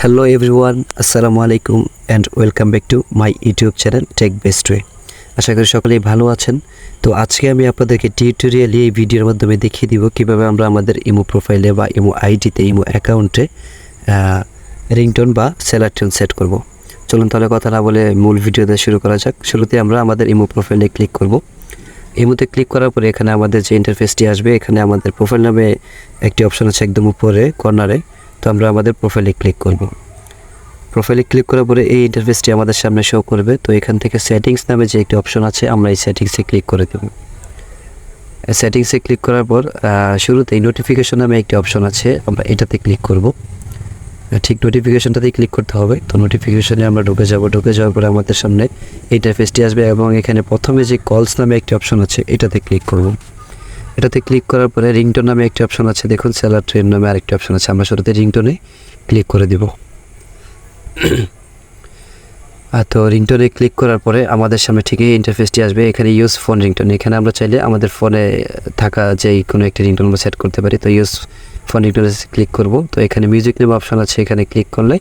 Hello everyone, Assalamu alaikum and welcome back to my YouTube channel Tech Best Way. আশা করি সকলেই ভালো আছেন। তো আজকে আমি আপনাদেরকে টিউটোরিয়ালি এই ভিডিওর মাধ্যমে দেখিয়ে দিব কিভাবে আমরা আমাদের ইমো প্রোফাইলে বা ইমো আইডিতে ইমো অ্যাকাউন্টে রিংটোন বা সেলার টোন সেট করব। চলুন তাহলে কথা না বলে মূল ভিডিওতে শুরু করা যাক। শুরুতে আমরা আমাদের ইমো প্রোফাইলে ক্লিক করব। ইমোতে ক্লিক করার পরে এখানে আমাদের যে ইন্টারফেসটি আসবে, এখানে আমাদের প্রোফাইল নামে একটি অপশন আছে একদম উপরে কর্নারে। তো আমরা আমাদের প্রোফাইলে ক্লিক করব। প্রোফাইলে ক্লিক করার পরে এই ইন্টারফেসটি আমাদের সামনে শো করবে। তো এখান থেকে সেটিংস নামে যে একটি অপশন আছে, আমরা এই সেটিংসে ক্লিক করে দেব। সেটিংসে ক্লিক করার পর শুরুতেই নোটিফিকেশন নামে একটি অপশন আছে, আমরা এটাতে ক্লিক করব। ঠিক নোটিফিকেশনটাতেই ক্লিক করতে হবে। তো নোটিফিকেশনে আমরা ঢুকে যাওয়ার পরে আমাদের সামনে ইন্টারফেসটি আসবে এবং এখানে প্রথমে যে কলস নামে একটি অপশন আছে এটাতে ক্লিক করব। এটাতে ক্লিক করার পরে রিংটোন নামে একটি অপশন আছে, দেখুন সেলার ট্রেন নামে আরেকটি অপশন আছে, আমরা শুরুতে রিংটোনে ক্লিক করে দিব। তো রিংটোনে ক্লিক করার পরে আমাদের সামনে ঠিক এই ইন্টারফেসটি আসবে। এখানে ইউজ ফোন রিংটোন, এখানে আমরা চাইলে আমাদের ফোনে থাকা যেই কোনো একটি রিংটোন আমরা সেট করতে পারি। তো ইউজ ফোন রিংটোনে ক্লিক করব। তো এখানে মিউজিক নেম অপশন আছে, এখানে ক্লিক করলে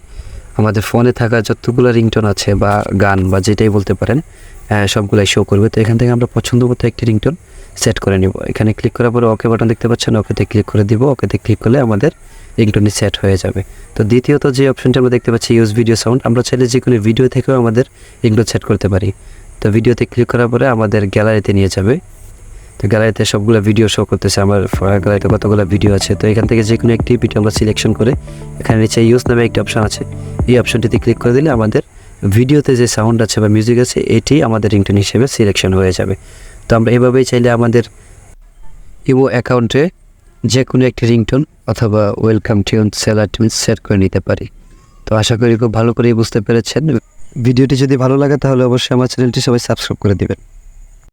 আমাদের ফোনে থাকা যতগুলো রিংটোন আছে বা গান বা যেটাই বলতে পারেন সবগুলাই শো করবে। তো এখান থেকে আমরা পছন্দ মতো একটি রিংটোন সেট করে নিব। এখানে ক্লিক করার পরে ওকে বাটন দেখতে পাচ্ছেন, ওকেতে ক্লিক করে দিব। ওকেতে ক্লিক করলে আমাদের রিংটোনটি সেট হয়ে যাবে। তো দ্বিতীয়ত যে অপশনটা আমরা দেখতে পাচ্ছি ইউজ ভিডিও সাউন্ড, আমরা চাইলে যে কোনো ভিডিও থেকেও আমাদের রিংটোন সেট করতে পারি। তো ভিডিওতে ক্লিক করার পরে আমাদের গ্যালারিতে নিয়ে যাবে। তো গ্যালারিতে সবগুলো ভিডিও শো করতেছে, আমার গ্যালারিতে কতগুলো ভিডিও আছে। তো এখান থেকে যে কোনো একটি ভিডিও আমরা সিলেকশন করে এখানে নিচে ইউজ নামে একটি অপশন আছে, এই অপশনটিতে ক্লিক করে দিলে আমাদের ভিডিওতে যে সাউন্ড আছে বা মিউজিক আছে এটি আমাদের রিংটোন হিসেবে সিলেকশন হয়ে যাবে। তো আমরা এভাবেই চাইলে আমাদের ইমো অ্যাকাউন্টে যে কোনো একটি রিংটোন অথবা welcome tune seller tune set করে নিতে পারি। তো আশা করি খুব ভালো করেই বুঝতে পেরেছেন। ভিডিওটি যদি ভালো লাগে তাহলে অবশ্যই আমার চ্যানেলটি সবাই সাবস্ক্রাইব করে দিবেন।